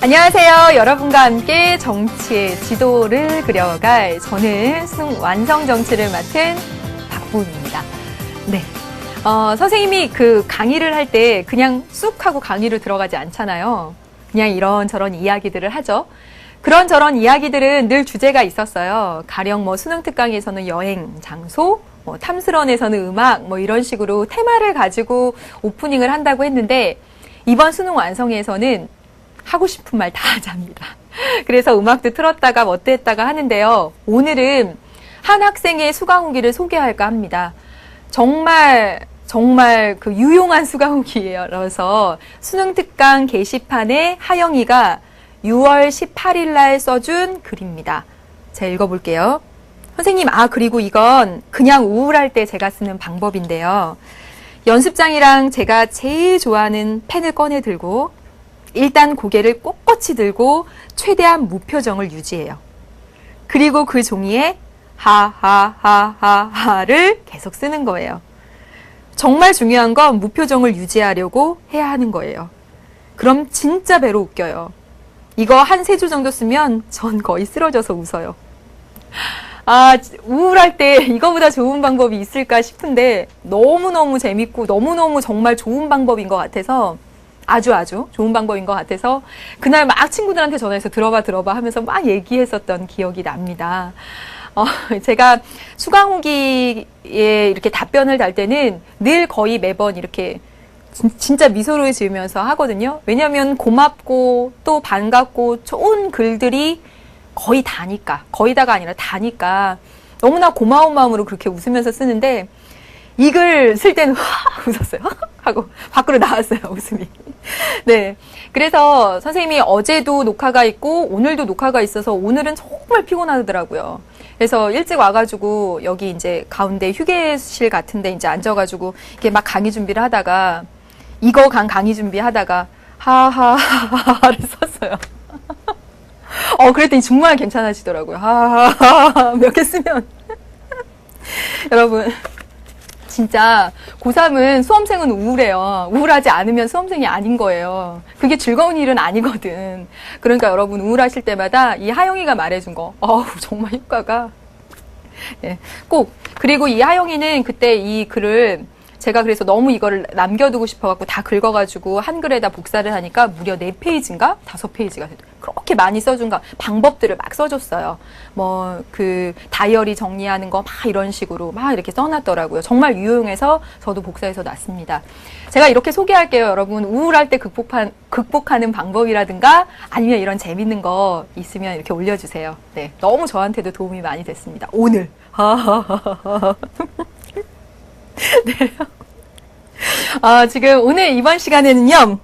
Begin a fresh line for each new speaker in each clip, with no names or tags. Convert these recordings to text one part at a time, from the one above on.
안녕하세요. 여러분과 함께 정치의 지도를 그려갈 저는 수능 완성 정치를 맡은 박보은입니다. 네. 선생님이 그 강의를 할 때 그냥 쑥 하고 강의로 들어가지 않잖아요. 그냥 이런저런 이야기들을 하죠. 그런저런 이야기들은 늘 주제가 있었어요. 가령 뭐 수능 특강에서는 여행, 장소, 뭐 탐스런에서는 음악, 뭐 이런 식으로 테마를 가지고 오프닝을 한다고 했는데 이번 수능 완성에서는 하고 싶은 말 다 하자입니다. 그래서 음악도 틀었다가 뭐 뗐다가 하는데요. 오늘은 한 학생의 수강 후기를 소개할까 합니다. 정말 그 유용한 수강 후기예요. 그래서 수능 특강 게시판에 하영이가 6월 18일 날 써준 글입니다. 제가 읽어볼게요. 선생님, 그리고 이건 그냥 우울할 때 제가 쓰는 방법인데요. 연습장이랑 제가 제일 좋아하는 펜을 꺼내 들고 일단 고개를 꼿꼿이 들고 최대한 무표정을 유지해요. 그리고 그 종이에 하하하하하를 계속 쓰는 거예요. 정말 중요한 건 무표정을 유지하려고 해야 하는 거예요. 그럼 진짜 배로 웃겨요. 이거 한 3주 정도 쓰면 전 거의 쓰러져서 웃어요. 우울할 때 이거보다 좋은 방법이 있을까 싶은데 너무너무 재밌고 너무너무 정말 좋은 방법인 것 같아서 아주 좋은 방법인 것 같아서 그날 막 친구들한테 전화해서 들어봐 하면서 막 얘기했었던 기억이 납니다. 제가 수강 후기에 이렇게 답변을 달 때는 늘 거의 매번 이렇게 진짜 미소를 지으면서 하거든요. 왜냐하면 고맙고 또 반갑고 좋은 글들이 거의 다가 아니라 다니까 너무나 고마운 마음으로 그렇게 웃으면서 쓰는데 이 글 쓸 때는 웃었어요. 하고 밖으로 나왔어요. 웃음이. 네. 그래서 선생님이 어제도 녹화가 있고 오늘도 녹화가 있어서 오늘은 정말 피곤하더라고요. 그래서 일찍 와가지고 여기 이제 가운데 휴게실 같은데 이제 앉아가지고 이렇게 막 강의 준비를 하다가 강의 준비하다가 하하하하를 썼어요. 그랬더니 정말 괜찮아지더라고요. 하하하하 몇 개 쓰면. 여러분. 진짜 고3은 수험생은 우울해요. 우울하지 않으면 수험생이 아닌 거예요. 그게 즐거운 일은 아니거든. 그러니까 여러분 우울하실 때마다 이 하영이가 말해준 거 정말 효과가 네, 꼭. 그리고 이 하영이는 그때 이 글을 제가 그래서 너무 이거를 남겨두고 싶어갖고 다 긁어가지고 한글에다 복사를 하니까 무려 4페이지인가? 5페이지가 되더라고요. 그렇게 많이 써준 방법들을 막 써줬어요. 뭐, 다이어리 정리하는 거 막 이런 식으로 막 이렇게 써놨더라고요. 정말 유용해서 저도 복사해서 놨습니다. 제가 이렇게 소개할게요. 여러분, 우울할 때 극복하는 방법이라든가 아니면 이런 재밌는 거 있으면 이렇게 올려주세요. 네. 너무 저한테도 도움이 많이 됐습니다. 오늘. 네. 지금 오늘 이번 시간에는요,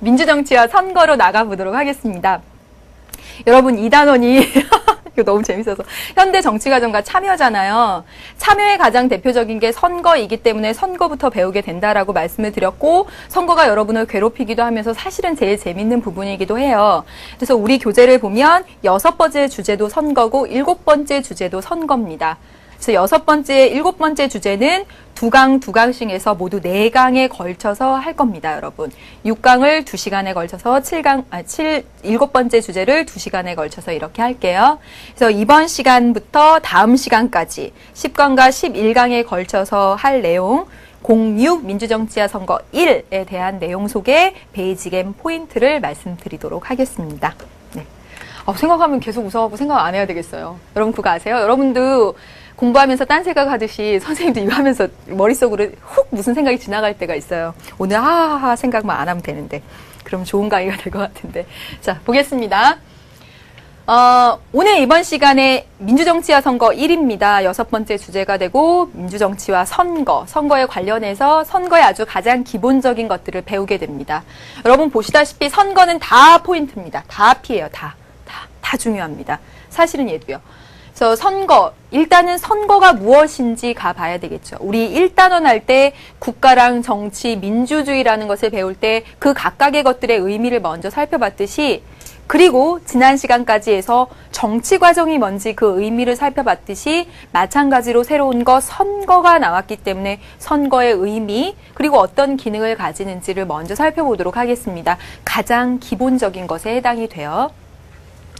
민주정치와 선거로 나가보도록 하겠습니다. 여러분, 이 단원이, 이거 너무 재밌어서. 현대 정치과정과 참여잖아요. 참여의 가장 대표적인 게 선거이기 때문에 선거부터 배우게 된다라고 말씀을 드렸고, 선거가 여러분을 괴롭히기도 하면서 사실은 제일 재밌는 부분이기도 해요. 그래서 우리 교재를 보면 6번째 주제도 선거고 7번째 주제도 선거입니다. 그래서 6번째, 7번째 주제는 2강씩 해서 모두 4강에 걸쳐서 할 겁니다, 여러분. 6강을 2시간에 걸쳐서 7번째 주제를 2시간에 걸쳐서 이렇게 할게요. 그래서 이번 시간부터 다음 시간까지 10강과 11강에 걸쳐서 할 내용, 06 민주정치와 선거 1에 대한 내용 소개, 베이직앤 포인트를 말씀드리도록 하겠습니다. 네. 생각하면 계속 웃어가고 생각 안 해야 되겠어요. 여러분 그거 아세요? 여러분도 공부하면서 딴 생각하듯이 선생님도 이거 하면서 머릿속으로 훅 무슨 생각이 지나갈 때가 있어요. 오늘 하하하 생각만 안 하면 되는데. 그럼 좋은 강의가 될 것 같은데. 자, 보겠습니다. 오늘 이번 시간에 민주정치와 선거 1입니다. 6번째 주제가 되고 민주정치와 선거에 관련해서 선거의 아주 가장 기본적인 것들을 배우게 됩니다. 여러분 보시다시피 선거는 다 포인트입니다. 다 P예요. 다 중요합니다. 사실은 얘도요. 그래서 일단은 선거가 무엇인지가 봐야 되겠죠. 우리 1단원 할 때 국가랑 정치, 민주주의라는 것을 배울 때 그 각각의 것들의 의미를 먼저 살펴봤듯이 그리고 지난 시간까지 해서 정치 과정이 뭔지 그 의미를 살펴봤듯이 마찬가지로 새로운 거 선거가 나왔기 때문에 선거의 의미 그리고 어떤 기능을 가지는지를 먼저 살펴보도록 하겠습니다. 가장 기본적인 것에 해당이 돼요.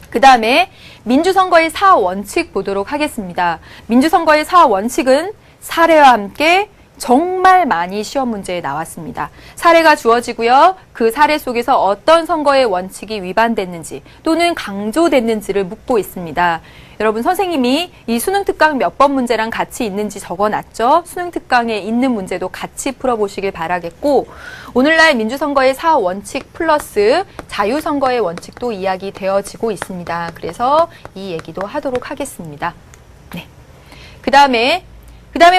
그 다음에 민주선거의 4원칙 보도록 하겠습니다. 민주선거의 4원칙은 사례와 함께 정말 많이 시험 문제에 나왔습니다. 사례가 주어지고요. 그 사례 속에서 어떤 선거의 원칙이 위반됐는지 또는 강조됐는지를 묻고 있습니다. 여러분 선생님이 이 수능특강 몇 번 문제랑 같이 있는지 적어놨죠. 수능특강에 있는 문제도 같이 풀어보시길 바라겠고 오늘날 민주선거의 4원칙 플러스 자유선거의 원칙도 이야기되어지고 있습니다. 그래서 이 얘기도 하도록 하겠습니다. 네. 그 다음에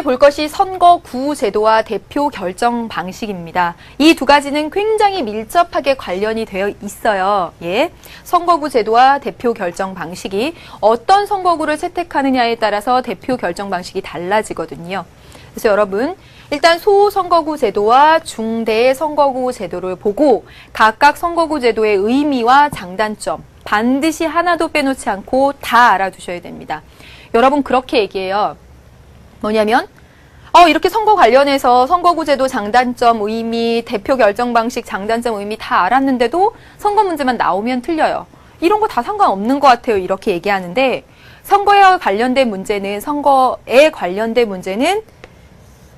볼 것이 선거구 제도와 대표 결정 방식입니다. 이 두 가지는 굉장히 밀접하게 관련이 되어 있어요. 예. 선거구 제도와 대표 결정 방식이 어떤 선거구를 채택하느냐에 따라서 대표 결정 방식이 달라지거든요. 그래서 여러분 일단 소선거구 제도와 중대 선거구 제도를 보고 각각 선거구 제도의 의미와 장단점 반드시 하나도 빼놓지 않고 다 알아두셔야 됩니다. 여러분 그렇게 얘기해요. 뭐냐면 이렇게 선거 관련해서 선거구제도 장단점, 의미, 대표 결정 방식, 장단점, 의미 다 알았는데도 선거 문제만 나오면 틀려요. 이런 거 다 상관없는 것 같아요. 이렇게 얘기하는데 선거에 관련된 문제는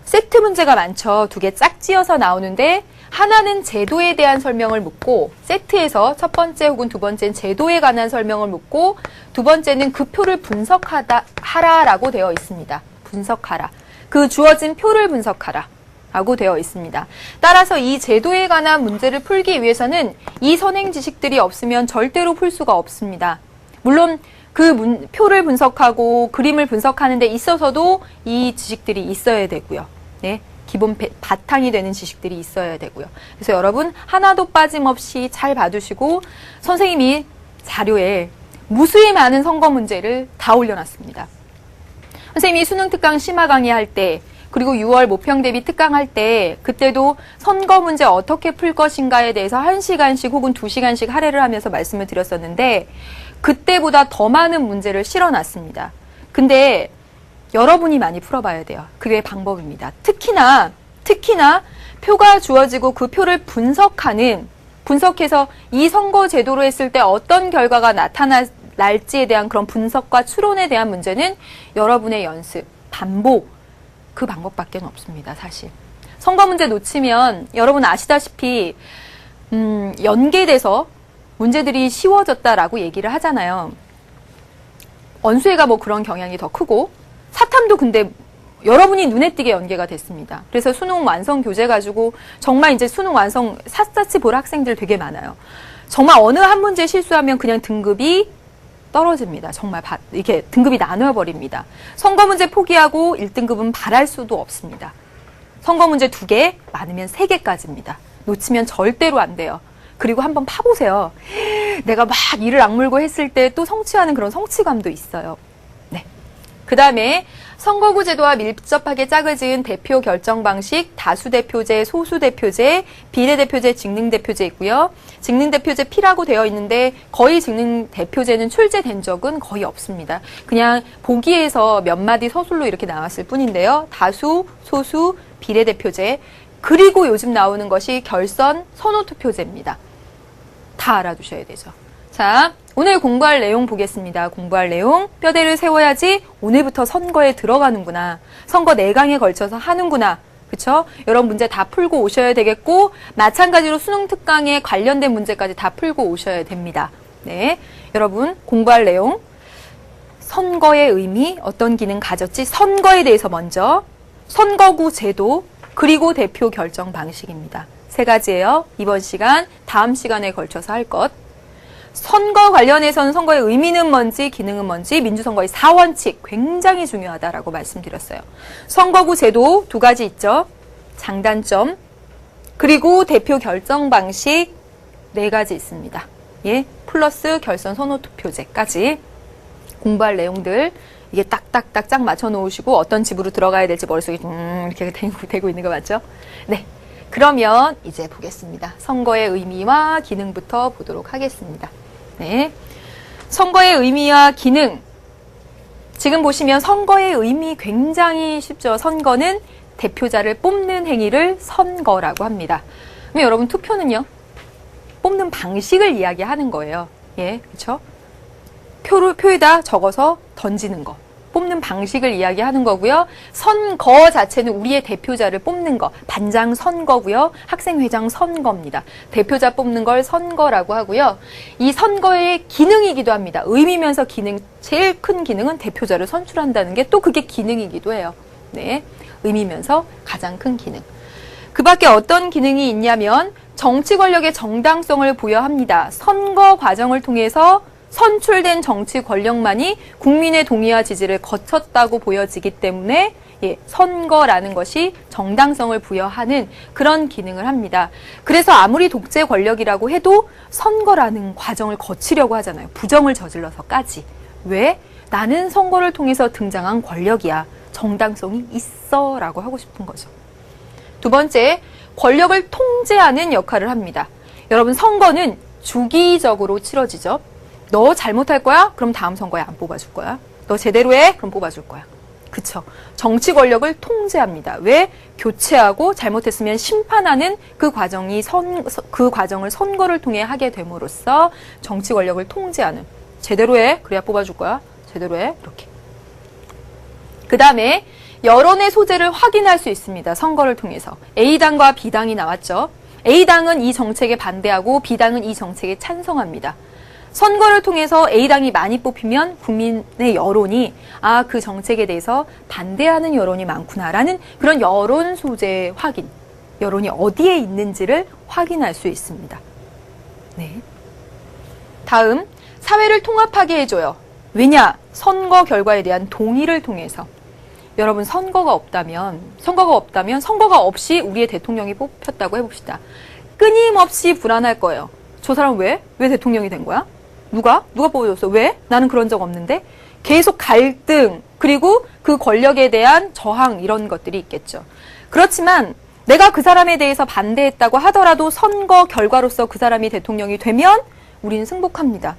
세트 문제가 많죠. 두 개 짝지어서 나오는데 하나는 제도에 대한 설명을 묻고 세트에서 첫 번째 혹은 두 번째는 제도에 관한 설명을 묻고 두 번째는 그 표를 분석하라라고 되어 있습니다. 분석하라. 그 주어진 표를 분석하라. 라고 되어 있습니다. 따라서 이 제도에 관한 문제를 풀기 위해서는 이 선행 지식들이 없으면 절대로 풀 수가 없습니다. 물론 그 표를 분석하고 그림을 분석하는 데 있어서도 이 지식들이 있어야 되고요. 네. 기본 바탕이 되는 지식들이 있어야 되고요. 그래서 여러분 하나도 빠짐없이 잘 봐두시고 선생님이 자료에 무수히 많은 선거 문제를 다 올려놨습니다. 선생님이 수능특강 심화 강의할 때 그리고 6월 모평대비 특강할 때 그때도 선거 문제 어떻게 풀 것인가에 대해서 1시간씩 혹은 2시간씩 할애를 하면서 말씀을 드렸었는데 그때보다 더 많은 문제를 실어놨습니다. 근데 여러분이 많이 풀어봐야 돼요. 그게 방법입니다. 특히나 표가 주어지고 그 표를 분석해서 이 선거 제도로 했을 때 어떤 결과가 나타날지에 대한 그런 분석과 추론에 대한 문제는 여러분의 연습, 반복 그 방법밖에 없습니다. 사실. 선거 문제 놓치면 여러분 아시다시피 연계돼서 문제들이 쉬워졌다라고 얘기를 하잖아요. 언수회가 뭐 그런 경향이 더 크고 사탐도 근데 여러분이 눈에 띄게 연계가 됐습니다. 그래서 수능 완성 교재 가지고 정말 이제 수능 완성 샅샅이 볼 학생들 되게 많아요. 정말 어느 한 문제 실수하면 그냥 등급이 떨어집니다. 정말 이렇게 등급이 나눠버립니다. 선거 문제 포기하고 1등급은 바랄 수도 없습니다. 선거 문제 2개, 많으면 3개까지입니다. 놓치면 절대로 안 돼요. 그리고 한번 파보세요. 내가 막 이를 악물고 했을 때 또 성취하는 그런 성취감도 있어요. 네. 그 다음에 선거구 제도와 밀접하게 짝을 지은 대표 결정 방식, 다수대표제, 소수대표제, 비례대표제, 직능대표제 있고요. 직능대표제 P라고 되어 있는데 거의 직능대표제는 출제된 적은 거의 없습니다. 그냥 보기에서 몇 마디 서술로 이렇게 나왔을 뿐인데요. 다수, 소수, 비례대표제, 그리고 요즘 나오는 것이 결선, 선호투표제입니다. 다 알아두셔야 되죠. 자, 오늘 공부할 내용 보겠습니다. 공부할 내용, 뼈대를 세워야지 오늘부터 선거에 들어가는구나. 선거 4강에 걸쳐서 하는구나. 그쵸? 여러분 문제 다 풀고 오셔야 되겠고 마찬가지로 수능특강에 관련된 문제까지 다 풀고 오셔야 됩니다. 네, 여러분 공부할 내용, 선거의 의미, 어떤 기능 가졌지? 선거에 대해서 먼저, 선거구 제도, 그리고 대표 결정 방식입니다. 3가지예요. 이번 시간, 다음 시간에 걸쳐서 할 것. 선거 관련해서는 선거의 의미는 뭔지, 기능은 뭔지, 민주선거의 4원칙 굉장히 중요하다라고 말씀드렸어요. 선거구 제도 2가지 있죠. 장단점, 그리고 대표 결정 방식 4가지 있습니다. 예, 플러스 결선 선호투표제까지 공부할 내용들 이게 딱딱딱 짝 맞춰 놓으시고 어떤 집으로 들어가야 될지 머릿속에 이렇게 되고 있는 거 맞죠? 네. 그러면 이제 보겠습니다. 선거의 의미와 기능부터 보도록 하겠습니다. 네. 선거의 의미와 기능. 지금 보시면 선거의 의미 굉장히 쉽죠. 선거는 대표자를 뽑는 행위를 선거라고 합니다. 그럼 여러분 투표는요? 뽑는 방식을 이야기하는 거예요. 예, 그렇죠? 표에다 적어서 던지는 거. 뽑는 방식을 이야기하는 거고요. 선거 자체는 우리의 대표자를 뽑는 거. 반장 선거고요. 학생회장 선거입니다. 대표자 뽑는 걸 선거라고 하고요. 이 선거의 기능이기도 합니다. 의미면서 기능, 제일 큰 기능은 대표자를 선출한다는 게 또 그게 기능이기도 해요. 네, 의미면서 가장 큰 기능. 그 밖에 어떤 기능이 있냐면 정치 권력의 정당성을 부여합니다. 선거 과정을 통해서 선출된 정치 권력만이 국민의 동의와 지지를 거쳤다고 보여지기 때문에 선거라는 것이 정당성을 부여하는 그런 기능을 합니다. 그래서 아무리 독재 권력이라고 해도 선거라는 과정을 거치려고 하잖아요. 부정을 저질러서까지. 왜? 나는 선거를 통해서 등장한 권력이야. 정당성이 있어 라고 하고 싶은 거죠. 두 번째, 권력을 통제하는 역할을 합니다. 여러분, 선거는 주기적으로 치러지죠. 너 잘못할 거야? 그럼 다음 선거에 안 뽑아줄 거야. 너 제대로 해? 그럼 뽑아줄 거야. 그쵸? 정치 권력을 통제합니다. 왜? 교체하고 잘못했으면 심판하는 그 과정을 선거를 통해 하게 됨으로써 정치 권력을 통제하는. 제대로 해? 그래야 뽑아줄 거야. 제대로 해? 이렇게. 그 다음에 여론의 소재를 확인할 수 있습니다. 선거를 통해서. A당과 B당이 나왔죠. A당은 이 정책에 반대하고 B당은 이 정책에 찬성합니다. 선거를 통해서 A당이 많이 뽑히면 국민의 여론이 그 정책에 대해서 반대하는 여론이 많구나라는 그런 여론 소재 확인, 여론이 어디에 있는지를 확인할 수 있습니다. 네. 다음, 사회를 통합하게 해줘요. 왜냐? 선거 결과에 대한 동의를 통해서. 여러분, 선거가 없다면 선거가 없이 우리의 대통령이 뽑혔다고 해봅시다. 끊임없이 불안할 거예요. 저 사람 왜 대통령이 된 거야? 누가 뽑아줬어? 왜? 나는 그런 적 없는데? 계속 갈등, 그리고 그 권력에 대한 저항, 이런 것들이 있겠죠. 그렇지만 내가 그 사람에 대해서 반대했다고 하더라도 선거 결과로서 그 사람이 대통령이 되면 우리는 승복합니다.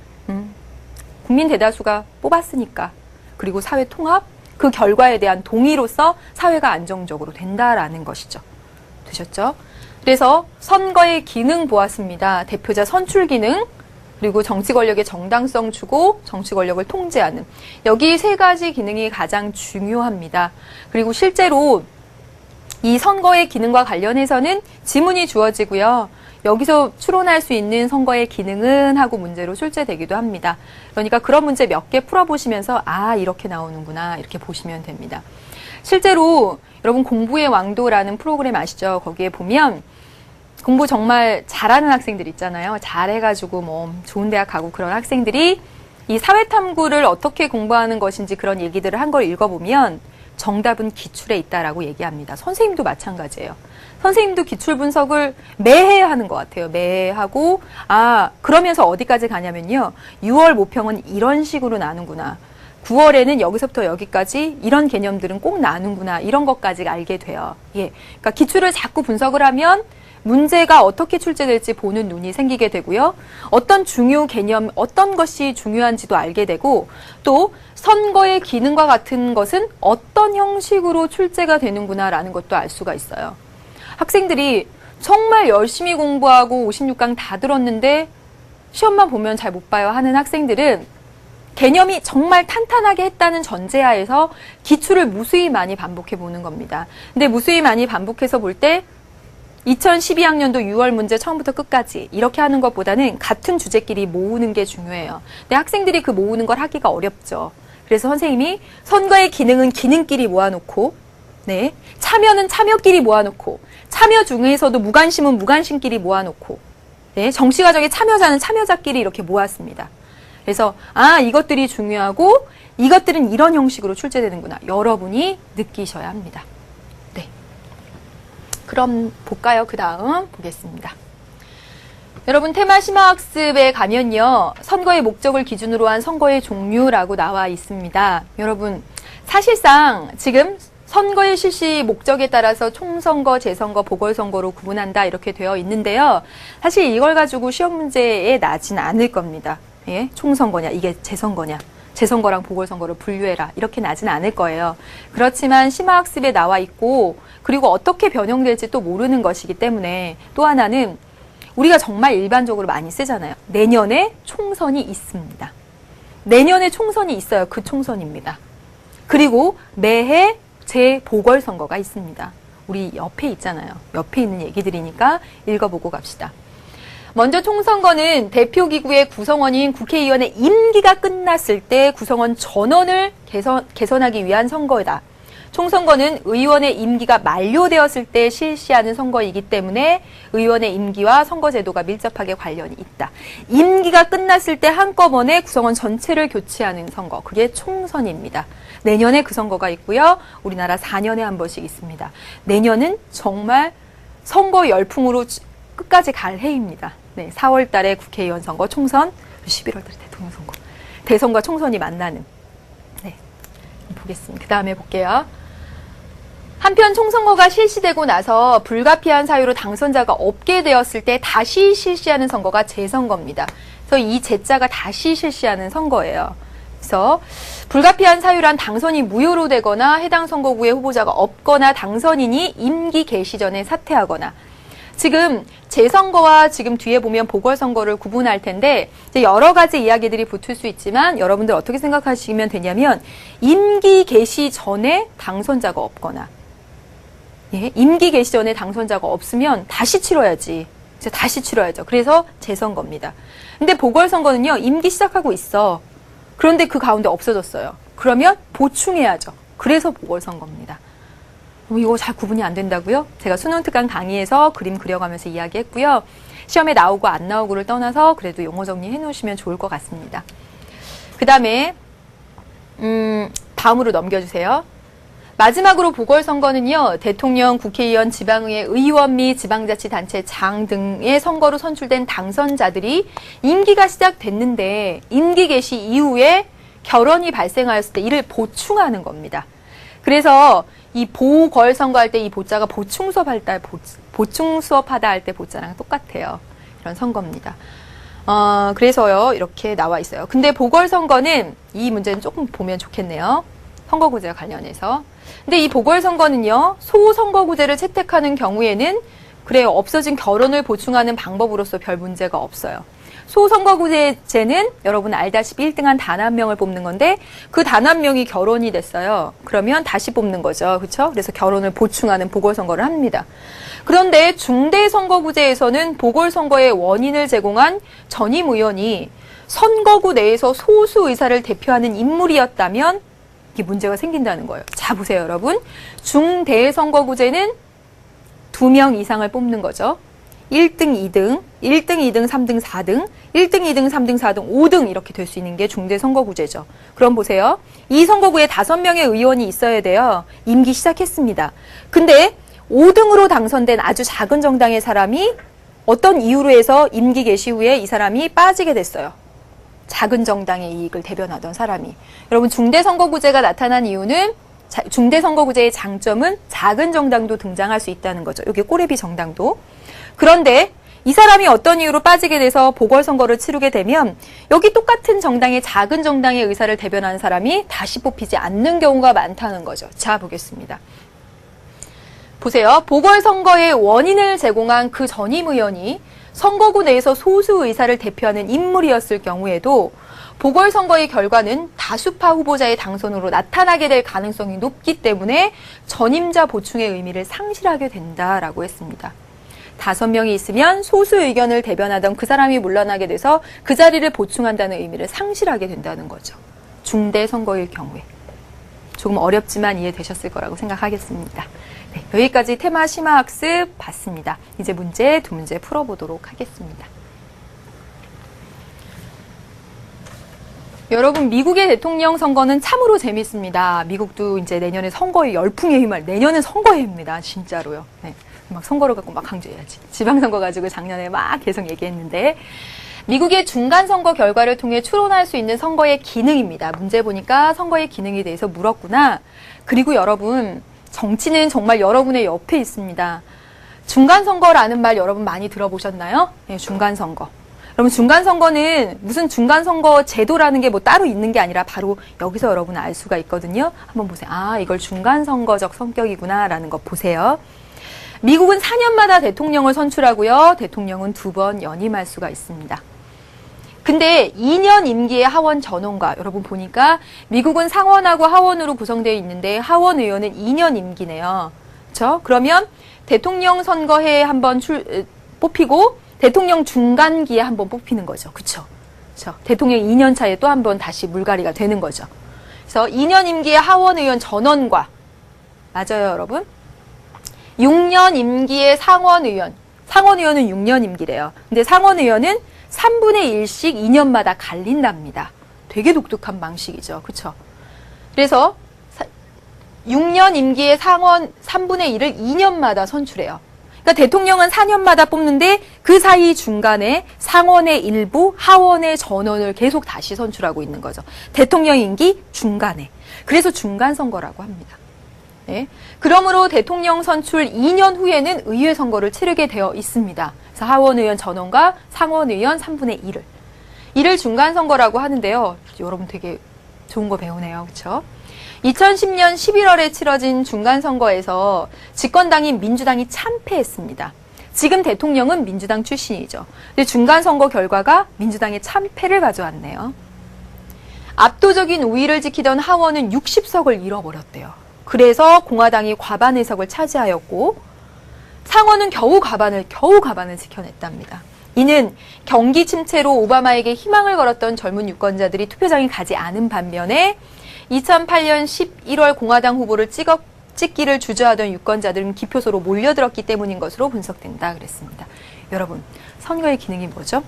국민 대다수가 뽑았으니까. 그리고 사회 통합, 그 결과에 대한 동의로서 사회가 안정적으로 된다라는 것이죠. 되셨죠? 그래서 선거의 기능 보았습니다. 대표자 선출 기능, 그리고 정치 권력의 정당성 주고 정치 권력을 통제하는. 여기 세 가지 기능이 가장 중요합니다. 그리고 실제로 이 선거의 기능과 관련해서는 지문이 주어지고요. 여기서 추론할 수 있는 선거의 기능은 하고 문제로 출제되기도 합니다. 그러니까 그런 문제 몇 개 풀어보시면서 이렇게 나오는구나 이렇게 보시면 됩니다. 실제로 여러분 공부의 왕도라는 프로그램 아시죠? 거기에 보면 공부 정말 잘하는 학생들 있잖아요. 잘해가지고 뭐 좋은 대학 가고 그런 학생들이 이 사회탐구를 어떻게 공부하는 것인지 그런 얘기들을 한 걸 읽어보면 정답은 기출에 있다라고 얘기합니다. 선생님도 마찬가지예요. 선생님도 기출 분석을 매해 하는 것 같아요. 매해 하고 그러면서 어디까지 가냐면요. 6월 모평은 이런 식으로 나누구나. 9월에는 여기서부터 여기까지 이런 개념들은 꼭 나누구나. 이런 것까지 알게 돼요. 그러니까 기출을 자꾸 분석을 하면 문제가 어떻게 출제될지 보는 눈이 생기게 되고요. 어떤 중요 개념, 어떤 것이 중요한지도 알게 되고 또 선거의 기능과 같은 것은 어떤 형식으로 출제가 되는구나라는 것도 알 수가 있어요. 학생들이 정말 열심히 공부하고 56강 다 들었는데 시험만 보면 잘 못 봐요 하는 학생들은 개념이 정말 탄탄하게 했다는 전제하에서 기출을 무수히 많이 반복해 보는 겁니다. 근데 무수히 많이 반복해서 볼 때 2012학년도 6월 문제 처음부터 끝까지 이렇게 하는 것보다는 같은 주제끼리 모으는 게 중요해요. 근데 학생들이 그 모으는 걸 하기가 어렵죠. 그래서 선생님이 선거의 기능은 기능끼리 모아놓고 참여는 참여끼리 모아놓고 참여 중에서도 무관심은 무관심끼리 모아놓고 정치과정의 참여자는 참여자끼리 이렇게 모았습니다. 그래서 이것들이 중요하고 이것들은 이런 형식으로 출제되는구나. 여러분이 느끼셔야 합니다. 그럼 볼까요? 그 다음 보겠습니다. 여러분 테마 심화학습에 가면요. 선거의 목적을 기준으로 한 선거의 종류라고 나와 있습니다. 여러분 사실상 지금 선거의 실시 목적에 따라서 총선거, 재선거, 보궐선거로 구분한다 이렇게 되어 있는데요. 사실 이걸 가지고 시험 문제에 나진 않을 겁니다. 예? 총선거냐, 이게 재선거냐, 재선거랑 보궐선거를 분류해라, 이렇게 나지는 않을 거예요. 그렇지만 심화학습에 나와 있고, 그리고 어떻게 변형될지 또 모르는 것이기 때문에, 또 하나는 우리가 정말 일반적으로 많이 쓰잖아요. 내년에 총선이 있습니다. 내년에 총선이 있어요. 그 총선입니다. 그리고 매해 재보궐선거가 있습니다. 우리 옆에 있잖아요. 옆에 있는 얘기들이니까 읽어보고 갑시다. 먼저 총선거는 대표기구의 구성원인 국회의원의 임기가 끝났을 때 구성원 전원을 개선하기 위한 선거이다. 총선거는 의원의 임기가 만료되었을 때 실시하는 선거이기 때문에 의원의 임기와 선거제도가 밀접하게 관련이 있다. 임기가 끝났을 때 한꺼번에 구성원 전체를 교체하는 선거, 그게 총선입니다. 내년에 그 선거가 있고요. 우리나라 4년에 한 번씩 있습니다. 내년은 정말 선거 열풍으로 끝까지 갈 해입니다. 네, 4월 달에 국회의원 선거, 총선, 11월 달에 대통령 선거. 대선과 총선이 만나는. 네, 보겠습니다. 그 다음에 볼게요. 한편 총선거가 실시되고 나서 불가피한 사유로 당선자가 없게 되었을 때 다시 실시하는 선거가 재선거입니다. 그래서 이 재자가 다시 실시하는 선거예요. 그래서 불가피한 사유란 당선이 무효로 되거나 해당 선거구에 후보자가 없거나 당선인이 임기 개시 전에 사퇴하거나, 지금 재선거와 지금 뒤에 보면 보궐선거를 구분할 텐데 이제 여러 가지 이야기들이 붙을 수 있지만 여러분들 어떻게 생각하시면 되냐면 임기 개시 전에 당선자가 없거나, 예, 임기 개시 전에 당선자가 없으면 다시 치러야지. 이제 다시 치러야죠. 그래서 재선거입니다. 근데 보궐선거는요, 임기 시작하고 있어. 그런데 그 가운데 없어졌어요. 그러면 보충해야죠. 그래서 보궐선거입니다. 이거 잘 구분이 안 된다고요? 제가 수능 특강 강의에서 그림 그려가면서 이야기했고요. 시험에 나오고 안 나오고를 떠나서 그래도 용어 정리해 놓으시면 좋을 것 같습니다. 그 다음에 다음으로 넘겨주세요. 마지막으로 보궐선거는요, 대통령, 국회의원, 지방의회 의원 및 지방자치단체장 등의 선거로 선출된 당선자들이 임기가 시작됐는데 임기 개시 이후에 결혼이 발생하였을 때 이를 보충하는 겁니다. 그래서 이 보궐선거할 때 이 보자가 보충 수업하다 할 때 보자랑 똑같아요. 이런 선거입니다. 그래서요, 이렇게 나와 있어요. 근데 보궐선거는 이 문제는 조금 보면 좋겠네요. 선거구제와 관련해서. 근데 이 보궐선거는요, 소선거구제를 채택하는 경우에는 그래요, 없어진 결혼을 보충하는 방법으로서 별 문제가 없어요. 소선거구제는 여러분 알다시피 1등한 단 한 명을 뽑는 건데 그 단 한 명이 결혼이 됐어요. 그러면 다시 뽑는 거죠. 그렇죠? 그래서 결혼을 보충하는 보궐선거를 합니다. 그런데 중대선거구제에서는 보궐선거의 원인을 제공한 전임 의원이 선거구 내에서 소수 의사를 대표하는 인물이었다면 이게 문제가 생긴다는 거예요. 자, 보세요, 여러분. 중대선거구제는 2명 이상을 뽑는 거죠. 1등, 2등, 1등, 2등, 3등, 4등, 1등, 2등, 3등, 4등, 5등 이렇게 될 수 있는 게 중대선거구제죠. 그럼 보세요. 이 선거구에 5명의 의원이 있어야 돼요. 임기 시작했습니다. 근데 5등으로 당선된 아주 작은 정당의 사람이 어떤 이유로 해서 임기 개시 후에 이 사람이 빠지게 됐어요. 작은 정당의 이익을 대변하던 사람이. 여러분, 중대선거구제가 나타난 이유는 중대선거구제의 장점은 작은 정당도 등장할 수 있다는 거죠. 여기 꼬레비 정당도. 그런데 이 사람이 어떤 이유로 빠지게 돼서 보궐선거를 치르게 되면 여기 똑같은 정당의 작은 정당의 의사를 대변하는 사람이 다시 뽑히지 않는 경우가 많다는 거죠. 자, 보겠습니다. 보세요. 보궐선거의 원인을 제공한 그 전임 의원이 선거구 내에서 소수 의사를 대표하는 인물이었을 경우에도 보궐선거의 결과는 다수파 후보자의 당선으로 나타나게 될 가능성이 높기 때문에 전임자 보충의 의미를 상실하게 된다라고 했습니다. 5명이 있으면 소수 의견을 대변하던 그 사람이 물러나게 돼서 그 자리를 보충한다는 의미를 상실하게 된다는 거죠. 중대 선거일 경우에. 조금 어렵지만 이해되셨을 거라고 생각하겠습니다. 네, 여기까지 테마 심화학습 봤습니다. 이제 문제 2문제 풀어보도록 하겠습니다. 여러분, 미국의 대통령 선거는 참으로 재밌습니다. 미국도 이제 내년에 선거의 열풍의 힘을, 내년은 선거해입니다. 진짜로요. 네, 막 선거를 갖고 막 강조해야지. 지방선거 가지고 작년에 막 계속 얘기했는데, 미국의 중간선거 결과를 통해 추론할 수 있는 선거의 기능입니다. 문제 보니까 선거의 기능에 대해서 물었구나. 그리고 여러분, 정치는 정말 여러분의 옆에 있습니다. 중간선거라는 말 여러분 많이 들어보셨나요? 네, 중간선거. 그럼 중간선거는 무슨 중간선거 제도라는 게 뭐 따로 있는 게 아니라 바로 여기서 여러분 알 수가 있거든요. 한번 보세요. 아, 이걸 중간선거적 성격이구나 라는 거 보세요. 미국은 4년마다 대통령을 선출하고요. 대통령은 2번 연임할 수가 있습니다. 근데 2년 임기의 하원 전원과 여러분 보니까 미국은 상원하고 하원으로 구성되어 있는데 하원 의원은 2년 임기네요. 그렇죠? 그러면 대통령 선거에 한번 뽑히고 대통령 중간기에 한번 뽑히는 거죠. 그렇죠? 그렇죠? 대통령 2년 차에 또 한번 다시 물갈이가 되는 거죠. 그래서 2년 임기의 하원 의원 전원과 맞아요, 여러분? 6년 임기의 상원 의원은 6년 임기래요. 근데 상원 의원은 3분의 1씩 2년마다 갈린답니다. 되게 독특한 방식이죠. 그렇죠? 그래서 6년 임기의 상원 3분의 1을 2년마다 선출해요. 그러니까 대통령은 4년마다 뽑는데 그 사이 중간에 상원의 일부, 하원의 전원을 계속 다시 선출하고 있는 거죠. 대통령 임기 중간에. 그래서 중간 선거라고 합니다. 네. 그러므로 대통령 선출 2년 후에는 의회 선거를 치르게 되어 있습니다. 그래서 하원 의원 전원과 상원 의원 3분의 1을. 이를 중간 선거라고 하는데요. 여러분 되게 좋은 거 배우네요. 그렇죠? 2010년 11월에 치러진 중간선거에서 집권당인 민주당이 참패했습니다. 지금 대통령은 민주당 출신이죠. 근데 중간선거 결과가 민주당의 참패를 가져왔네요. 압도적인 우위를 지키던 하원은 60석을 잃어버렸대요. 그래서 공화당이 과반 의석을 차지하였고 상원은 겨우 과반을 지켜냈답니다. 이는 경기 침체로 오바마에게 희망을 걸었던 젊은 유권자들이 투표장에 가지 않은 반면에 2008년 11월 공화당 후보를 찍기를 주저하던 유권자들은 기표소로 몰려들었기 때문인 것으로 분석된다 그랬습니다. 여러분, 선거의 기능이 뭐죠?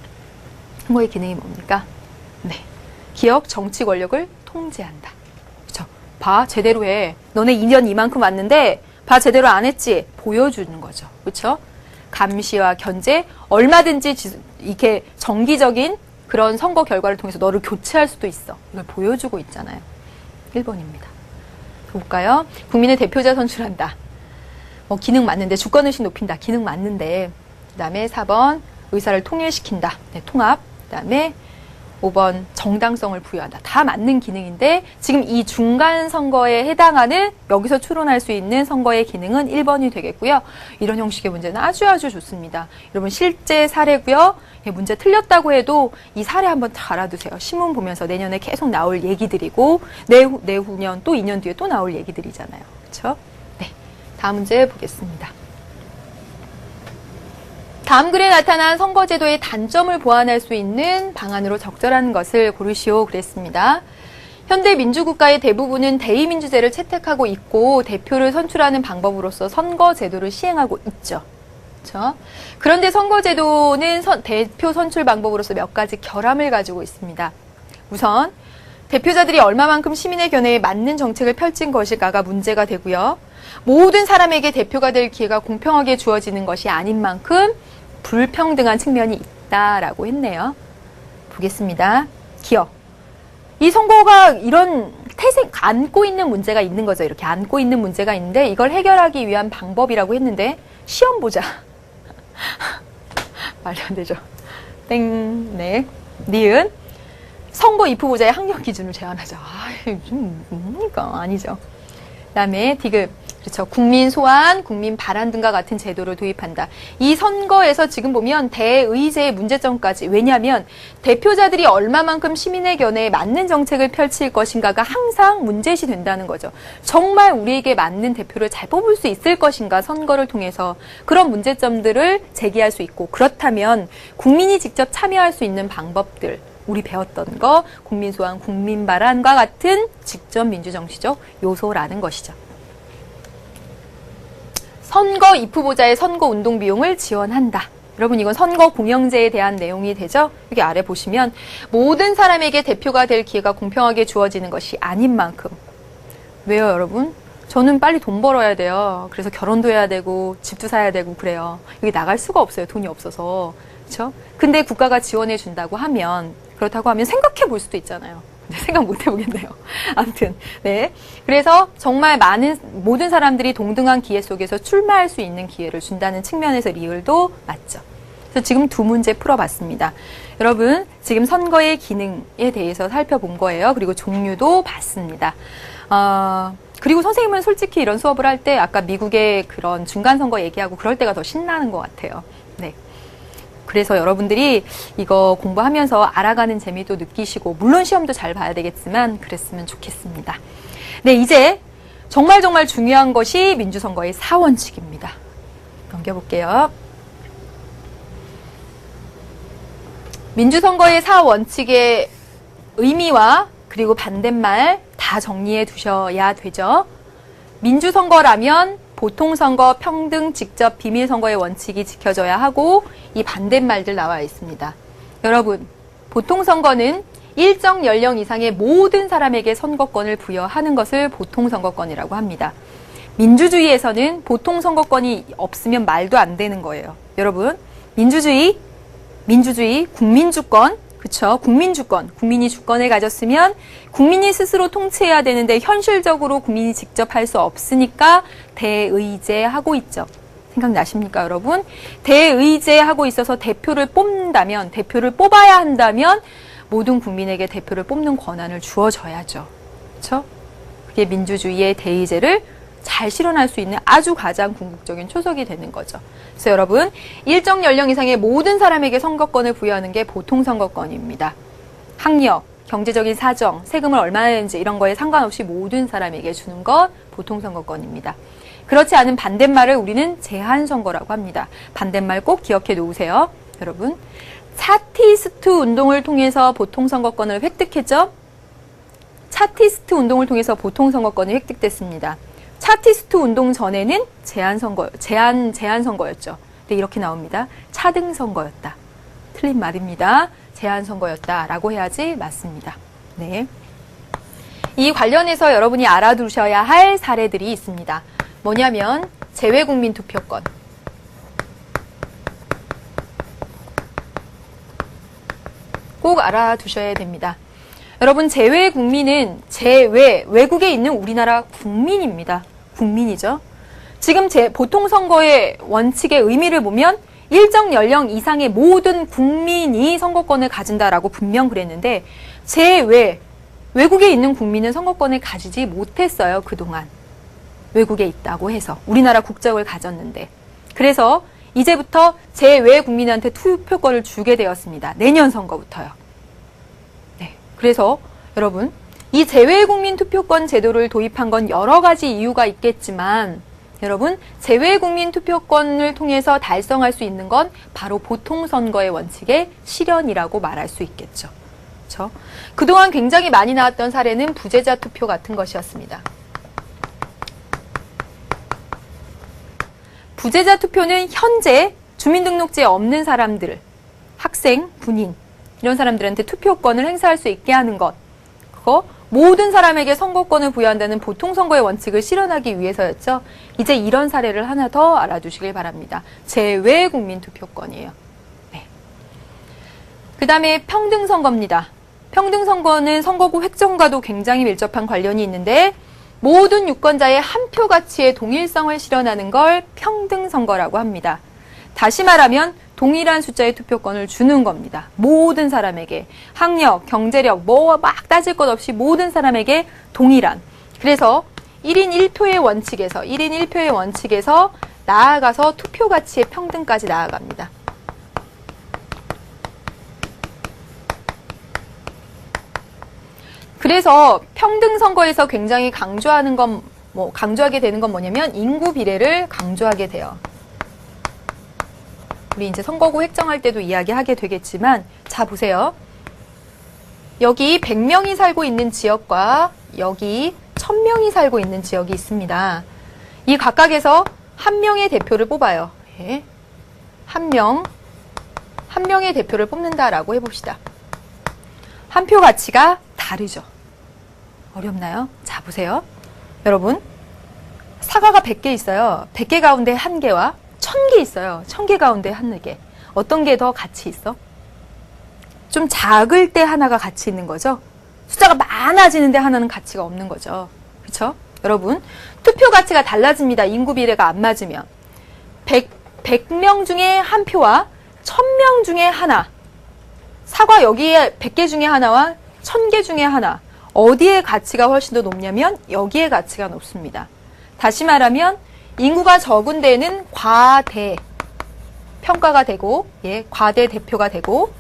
선거의 기능이 뭡니까? 네, 기업, 정치 권력을 통제한다. 그렇죠? 봐, 제대로 해. 너네 2년 이만큼 왔는데 봐, 제대로 안 했지? 보여주는 거죠. 그렇죠? 감시와 견제, 얼마든지 이렇게 정기적인 그런 선거 결과를 통해서 너를 교체할 수도 있어. 이걸 보여주고 있잖아요. 1번입니다. 볼까요? 국민의 대표자 선출한다. 기능 맞는데, 주권의식 높인다. 기능 맞는데. 그 다음에 4번, 의사를 통일시킨다. 네, 통합. 그 다음에 5번, 정당성을 부여한다. 다 맞는 기능인데, 지금 이 중간 선거에 해당하는, 여기서 추론할 수 있는 선거의 기능은 1번이 되겠고요. 이런 형식의 문제는 아주 좋습니다. 여러분, 실제 사례고요. 문제 틀렸다고 해도 이 사례 한번 다 알아두세요. 신문 보면서 내년에 계속 나올 얘기들이고 내후년 또 2년 뒤에 또 나올 얘기들이잖아요. 그렇죠? 네, 다음 문제 보겠습니다. 다음 글에 나타난 선거제도의 단점을 보완할 수 있는 방안으로 적절한 것을 고르시오 그랬습니다. 현대 민주국가의 대부분은 대의민주제를 채택하고 있고 대표를 선출하는 방법으로서 선거제도를 시행하고 있죠. 그렇죠? 그런데 선거제도는 대표 선출 방법으로서 몇 가지 결함을 가지고 있습니다. 우선 대표자들이 얼마만큼 시민의 견해에 맞는 정책을 펼친 것일까가 문제가 되고요. 모든 사람에게 대표가 될 기회가 공평하게 주어지는 것이 아닌 만큼 불평등한 측면이 있다라고 했네요. 보겠습니다. 기억. 이 선거가 이런 안고 있는 문제가 있는 거죠. 이렇게 안고 있는 문제가 있는데 이걸 해결하기 위한 방법이라고 했는데 시험 보자. 말이 안 되죠. 땡, 네. 니은. 선거 입후보자의 학력 기준을 제한하자. 뭡니까? 아니죠. 그 다음에 디귿. 그렇죠. 국민 소환, 국민 발안 등과 같은 제도를 도입한다. 이 선거에서 지금 보면 대의제의 문제점까지. 왜냐하면 대표자들이 얼마만큼 시민의 견해에 맞는 정책을 펼칠 것인가가 항상 문제시 된다는 거죠. 정말 우리에게 맞는 대표를 잘 뽑을 수 있을 것인가 선거를 통해서 그런 문제점들을 제기할 수 있고 그렇다면 국민이 직접 참여할 수 있는 방법들 우리 배웠던 거 국민 소환, 국민 발안과 같은 직접 민주정치적 요소라는 것이죠. 선거 입후보자의 선거 운동 비용을 지원한다. 여러분 이건 선거 공영제에 대한 내용이 되죠. 여기 아래 보시면 모든 사람에게 대표가 될 기회가 공평하게 주어지는 것이 아닌 만큼. 왜요 여러분? 저는 빨리 돈 벌어야 돼요. 그래서 결혼도 해야 되고 집도 사야 되고 그래요. 여기 나갈 수가 없어요. 돈이 없어서. 그렇죠? 근데 국가가 지원해 준다고 하면 그렇다고 하면 생각해 볼 수도 있잖아요. 생각 못 해보겠네요. 아무튼 네. 그래서 정말 모든 사람들이 동등한 기회 속에서 출마할 수 있는 기회를 준다는 측면에서 리을도 맞죠. 그래서 지금 두 문제 풀어봤습니다. 여러분, 지금 선거의 기능에 대해서 살펴본 거예요. 그리고 종류도 봤습니다. 그리고 선생님은 솔직히 이런 수업을 할 때 아까 미국의 그런 중간선거 얘기하고 그럴 때가 더 신나는 것 같아요. 네. 그래서 여러분들이 이거 공부하면서 알아가는 재미도 느끼시고, 물론 시험도 잘 봐야 되겠지만 그랬으면 좋겠습니다. 네, 이제 정말 중요한 것이 민주선거의 4원칙입니다. 넘겨볼게요. 민주선거의 4원칙의 의미와 그리고 반대말 다 정리해 두셔야 되죠. 민주선거라면 보통선거, 평등, 직접, 비밀선거의 원칙이 지켜져야 하고 이 반대말들 나와 있습니다. 여러분, 보통선거는 일정 연령 이상의 모든 사람에게 선거권을 부여하는 것을 보통선거권이라고 합니다. 민주주의에서는 보통선거권이 없으면 말도 안 되는 거예요. 여러분, 민주주의, 국민주권, 그쵸? 국민주권, 국민이 주권을 가졌으면 국민이 스스로 통치해야 되는데 현실적으로 국민이 직접 할 수 없으니까 대의제하고 있죠. 생각나십니까, 여러분? 대의제하고 있어서 대표를 뽑는다면, 대표를 뽑아야 한다면 모든 국민에게 대표를 뽑는 권한을 주어져야죠. 그쵸? 그게 민주주의의 대의제를 잘 실현할 수 있는 아주 가장 궁극적인 초석이 되는 거죠. 그래서 여러분, 일정 연령 이상의 모든 사람에게 선거권을 부여하는 게 보통선거권입니다. 학력, 경제적인 사정, 세금을 얼마나 내는지 이런 거에 상관없이 모든 사람에게 주는 것 보통선거권입니다. 그렇지 않은 반대말을 우리는 제한선거라고 합니다. 반대말 꼭 기억해 놓으세요. 여러분, 차티스트 운동을 통해서 보통선거권을 획득했죠? 차티스트 운동을 통해서 보통선거권이 획득됐습니다. 차티스트 운동 전에는 제한선거였죠. 근데 이렇게 나옵니다. 차등선거였다. 틀린 말입니다. 제한선거였다라고 해야지 맞습니다. 네. 이 관련해서 여러분이 알아두셔야 할 사례들이 있습니다. 뭐냐면 재외국민 투표권. 꼭 알아두셔야 됩니다. 여러분, 재외국민은 외국에 있는 우리나라 국민입니다. 국민이죠. 지금 보통선거의 원칙의 의미를 보면 일정 연령 이상의 모든 국민이 선거권을 가진다라고 분명 그랬는데 외국에 있는 국민은 선거권을 가지지 못했어요. 그동안. 외국에 있다고 해서. 우리나라 국적을 가졌는데. 그래서 이제부터 제외 국민한테 투표권을 주게 되었습니다. 내년 선거부터요. 네. 그래서 여러분, 이 재외국민 투표권 제도를 도입한 건 여러 가지 이유가 있겠지만 여러분, 재외국민 투표권을 통해서 달성할 수 있는 건 바로 보통선거의 원칙의 실현이라고 말할 수 있겠죠. 그렇죠? 그동안 굉장히 많이 나왔던 사례는 부재자 투표 같은 것이었습니다. 부재자 투표는 현재 주민등록지에 없는 사람들, 학생, 군인 이런 사람들한테 투표권을 행사할 수 있게 하는 것, 그거 모든 사람에게 선거권을 부여한다는 보통선거의 원칙을 실현하기 위해서였죠. 이제 이런 사례를 하나 더 알아두시길 바랍니다. 재외국민 투표권이에요. 네. 그 다음에 평등선거입니다. 평등선거는 선거구 획정과도 굉장히 밀접한 관련이 있는데 모든 유권자의 한 표 가치의 동일성을 실현하는 걸 평등선거라고 합니다. 다시 말하면 동일한 숫자의 투표권을 주는 겁니다. 모든 사람에게. 학력, 경제력, 뭐 막 따질 것 없이 모든 사람에게 동일한. 그래서 1인 1표의 원칙에서 나아가서 투표 가치의 평등까지 나아갑니다. 그래서 평등선거에서 굉장히 강조하게 되는 건 뭐냐면 인구 비례를 강조하게 돼요. 우리 이제 선거구 획정할 때도 이야기하게 되겠지만, 자, 보세요. 여기 100명이 살고 있는 지역과 여기 1000명이 살고 있는 지역이 있습니다. 이 각각에서 한 명의 대표를 뽑아요. 예. 한 명의 대표를 뽑는다라고 해봅시다. 한 표 가치가 다르죠. 어렵나요? 자, 보세요. 여러분, 사과가 100개 있어요. 100개 가운데 1개와 1000개 있어요. 1000개 가운데 1개. 어떤 게 더 가치 있어? 좀 작을 때 하나가 가치 있는 거죠. 숫자가 많아지는데 하나는 가치가 없는 거죠. 그렇죠? 여러분, 투표 가치가 달라집니다. 인구 비례가 안 맞으면. 100명 중에 한 표와 1000명 중에 하나, 사과 여기에 100개 중에 하나와 1000개 중에 하나, 어디에 가치가 훨씬 더 높냐면 여기에 가치가 높습니다. 다시 말하면 인구가 적은 데는 과대 평가가 되고, 과대 대표가 되고,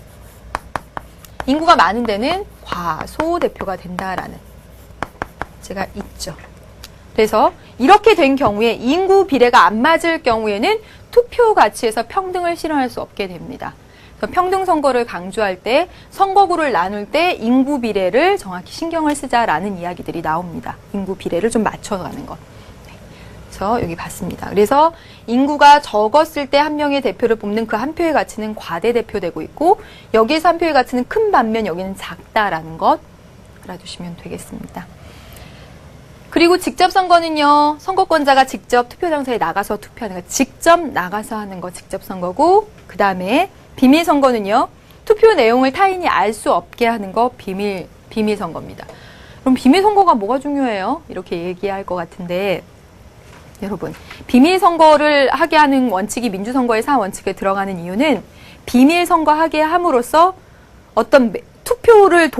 인구가 많은 데는 과소 대표가 된다라는 제가 있죠. 그래서 이렇게 된 경우에 인구 비례가 안 맞을 경우에는 투표 가치에서 평등을 실현할 수 없게 됩니다. 그래서 평등 선거를 강조할 때, 선거구를 나눌 때 인구 비례를 정확히 신경을 쓰자라는 이야기들이 나옵니다. 인구 비례를 좀 맞춰가는 것. 그래서 여기 봤습니다. 그래서 인구가 적었을 때 한 명의 대표를 뽑는 그 한 표의 가치는 과대대표되고 있고, 여기에서 한 표의 가치는 큰 반면 여기는 작다라는 것 알아두시면 되겠습니다. 그리고 직접 선거는요, 선거권자가 직접 투표 장소에 나가서 투표하는 거, 직접 나가서 하는 거 직접 선거고, 그 다음에 비밀 선거는요, 투표 내용을 타인이 알 수 없게 하는 거 비밀 선거입니다. 그럼 비밀 선거가 뭐가 중요해요? 이렇게 얘기할 것 같은데, 여러분, 비밀 선거를 하게 하는 원칙이 민주선거의 4원칙에 들어가는 이유는, 비밀 선거하게 함으로써 어떤 투표를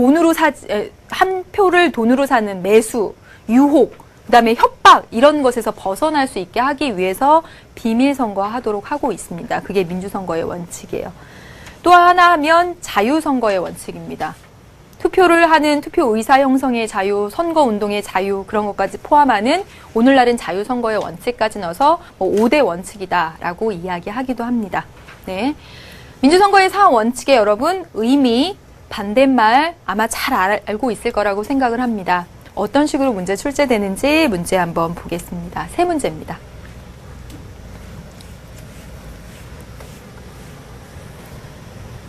한 표를 돈으로 사는 매수, 유혹, 그다음에 협박 이런 것에서 벗어날 수 있게 하기 위해서 비밀 선거하도록 하고 있습니다. 그게 민주선거의 원칙이에요. 또 하나 하면 자유선거의 원칙입니다. 투표를 하는 투표 의사 형성의 자유, 선거운동의 자유, 그런 것까지 포함하는 오늘날은 자유선거의 원칙까지 넣어서 5대 원칙이다라고 이야기하기도 합니다. 네. 민주선거의 4원칙에 여러분 의미, 반대말 아마 잘 알고 있을 거라고 생각을 합니다. 어떤 식으로 문제 출제되는지 문제 한번 보겠습니다. 세 문제입니다.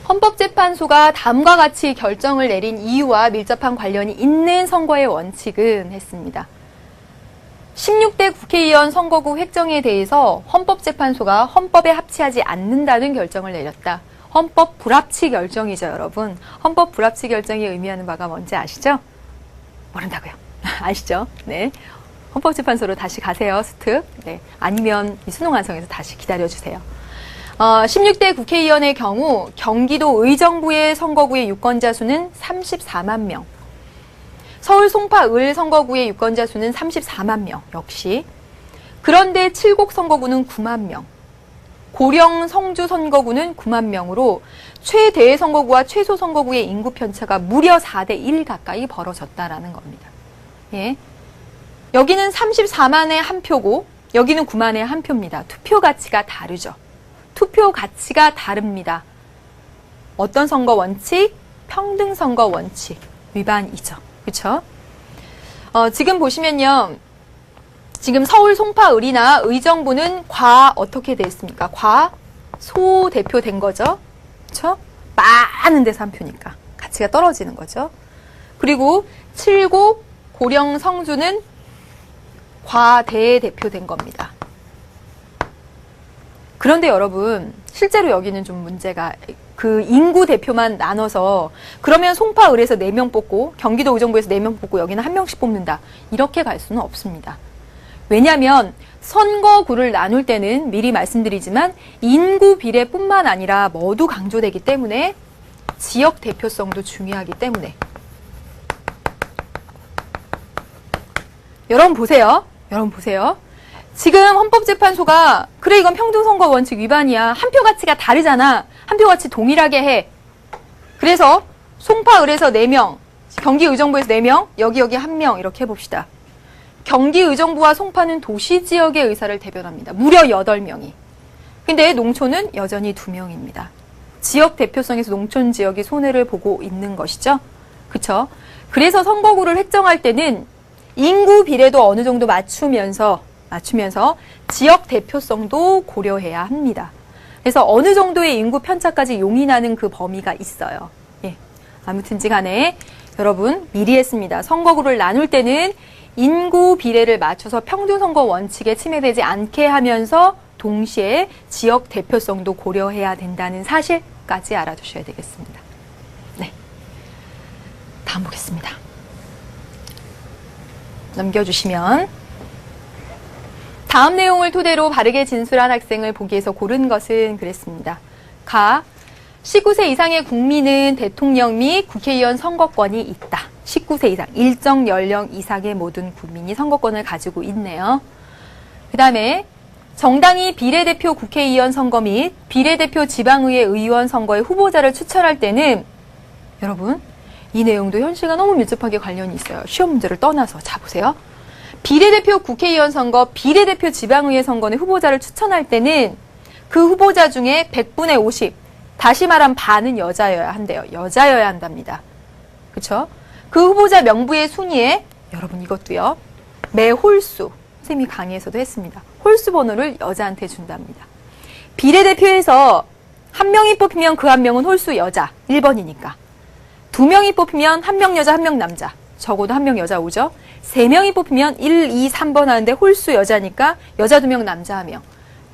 헌법재판소가 다음과 같이 결정을 내린 이유와 밀접한 관련이 있는 선거의 원칙은 했습니다. 16대 국회의원 선거구 획정에 대해서 헌법재판소가 헌법에 합치하지 않는다는 결정을 내렸다. 헌법 불합치 결정이죠, 여러분. 헌법 불합치 결정이 의미하는 바가 뭔지 아시죠? 모른다고요. 아시죠? 네. 헌법재판소로 다시 가세요, 스특. 네. 아니면 수능완성에서 다시 기다려주세요. 16대 국회의원의 경우 경기도 의정부의 선거구의 유권자 수는 34만 명. 서울 송파 을 선거구의 유권자 수는 34만 명 역시. 그런데 칠곡 선거구는 9만 명. 고령 성주 선거구는 9만 명으로 최대 선거구와 최소 선거구의 인구 편차가 무려 4대 1 가까이 벌어졌다라는 겁니다. 예. 여기는 34만에 한 표고 여기는 9만에 한 표입니다. 투표 가치가 다르죠. 투표 가치가 다릅니다. 어떤 선거 원칙? 평등 선거 원칙 위반이죠. 그렇죠? 지금 보시면요. 지금 서울 송파 을이나 의정부는 어떻게 돼 있습니까? 소 대표 된 거죠. 그렇죠? 많은 데서 한 표니까 가치가 떨어지는 거죠. 그리고 칠곡 고령 성주는 과대 대표 된 겁니다. 그런데 여러분, 실제로 여기는 좀 문제가, 그 인구 대표만 나눠서 그러면 송파 을에서 4명 뽑고 경기도 의정부에서 4명 뽑고 여기는 1명씩 뽑는다. 이렇게 갈 수는 없습니다. 왜냐하면 선거구를 나눌 때는 미리 말씀드리지만 인구 비례뿐만 아니라 뭐도 강조되기 때문에 지역 대표성도 중요하기 때문에 여러분 보세요. 지금 헌법재판소가 그래 이건 평등선거 원칙 위반이야. 한 표 가치가 다르잖아. 한 표 가치 동일하게 해. 그래서 송파을에서 4명, 경기의정부에서 4명, 여기 1명 이렇게 해봅시다. 경기의정부와 송파는 도시지역의 의사를 대변합니다. 무려 8명이. 근데 농촌은 여전히 2명입니다. 지역 대표성에서 농촌 지역이 손해를 보고 있는 것이죠. 그쵸? 그래서 선거구를 획정할 때는 인구 비례도 어느 정도 맞추면서 지역 대표성도 고려해야 합니다. 그래서 어느 정도의 인구 편차까지 용인하는 그 범위가 있어요. 예. 아무튼지 간에 여러분 미리 했습니다. 선거구를 나눌 때는 인구 비례를 맞춰서 평등선거 원칙에 침해되지 않게 하면서 동시에 지역 대표성도 고려해야 된다는 사실까지 알아두셔야 되겠습니다. 네. 다음 보겠습니다. 넘겨주시면 다음 내용을 토대로 바르게 진술한 학생을 보기에서 고른 것은 그랬습니다. 가, 19세 이상의 국민은 대통령 및 국회의원 선거권이 있다. 19세 이상, 일정 연령 이상의 모든 국민이 선거권을 가지고 있네요. 그 다음에 정당이 비례대표 국회의원 선거 및 비례대표 지방의회 의원 선거의 후보자를 추천할 때는 여러분 이 내용도 현실과 너무 밀접하게 관련이 있어요. 시험 문제를 떠나서. 자 보세요. 비례대표 국회의원 선거, 비례대표 지방의회 선거의 후보자를 추천할 때는 그 후보자 중에 100분의 50, 다시 말하면 반은 여자여야 한대요. 여자여야 한답니다. 그쵸? 그 후보자 명부의 순위에 여러분 이것도요. 매 홀수, 선생님이 강의에서도 했습니다. 홀수 번호를 여자한테 준답니다. 비례대표에서 한 명이 뽑히면 그 한 명은 홀수 여자, 1번이니까. 두 명이 뽑히면 한 명 여자, 한 명 남자. 적어도 한 명 여자 오죠? 세 명이 뽑히면 1, 2, 3번 하는데 홀수 여자니까 여자 2명, 남자 1명.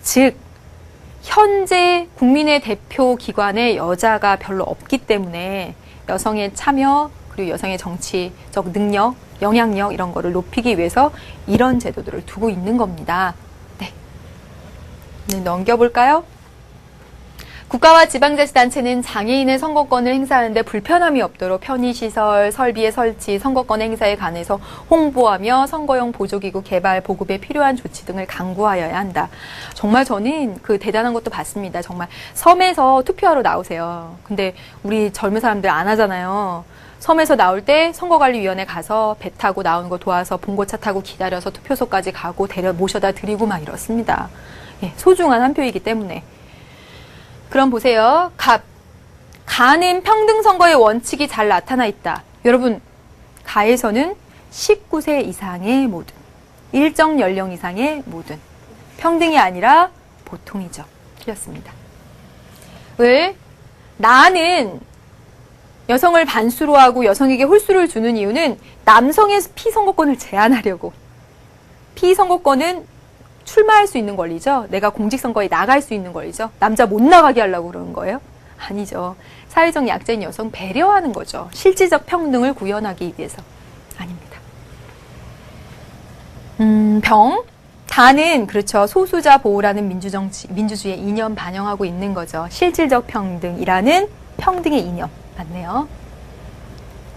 즉, 현재 국민의 대표 기관에 여자가 별로 없기 때문에 여성의 참여, 그리고 여성의 정치적 능력, 영향력 이런 거를 높이기 위해서 이런 제도들을 두고 있는 겁니다. 네. 넘겨볼까요? 국가와 지방자치단체는 장애인의 선거권을 행사하는데 불편함이 없도록 편의시설, 설비의 설치, 선거권 행사에 관해서 홍보하며 선거용 보조기구 개발, 보급에 필요한 조치 등을 강구하여야 한다. 정말 저는 그 대단한 것도 봤습니다. 정말 섬에서 투표하러 나오세요. 근데 우리 젊은 사람들 안 하잖아요. 섬에서 나올 때 선거관리위원회 가서 배 타고 나오는 거 도와서 봉고차 타고 기다려서 투표소까지 가고 모셔다 드리고 막 이렇습니다. 예, 소중한 한 표이기 때문에. 그럼 보세요. 가는 평등선거의 원칙이 잘 나타나 있다. 여러분, 가에서는 19세 이상의 모든, 일정 연령 이상의 모든, 평등이 아니라 보통이죠. 틀렸습니다. 나는 여성을 반수로 하고 여성에게 홀수를 주는 이유는 남성의 피선거권을 제한하려고. 피선거권은 출마할 수 있는 권리죠. 내가 공직선거에 나갈 수 있는 권리죠. 남자 못 나가게 하려고 그러는 거예요? 아니죠. 사회적 약자인 여성 배려하는 거죠. 실질적 평등을 구현하기 위해서. 아닙니다. 다는 그렇죠. 소수자 보호라는 민주주의의 이념 반영하고 있는 거죠. 실질적 평등이라는 평등의 이념. 맞네요.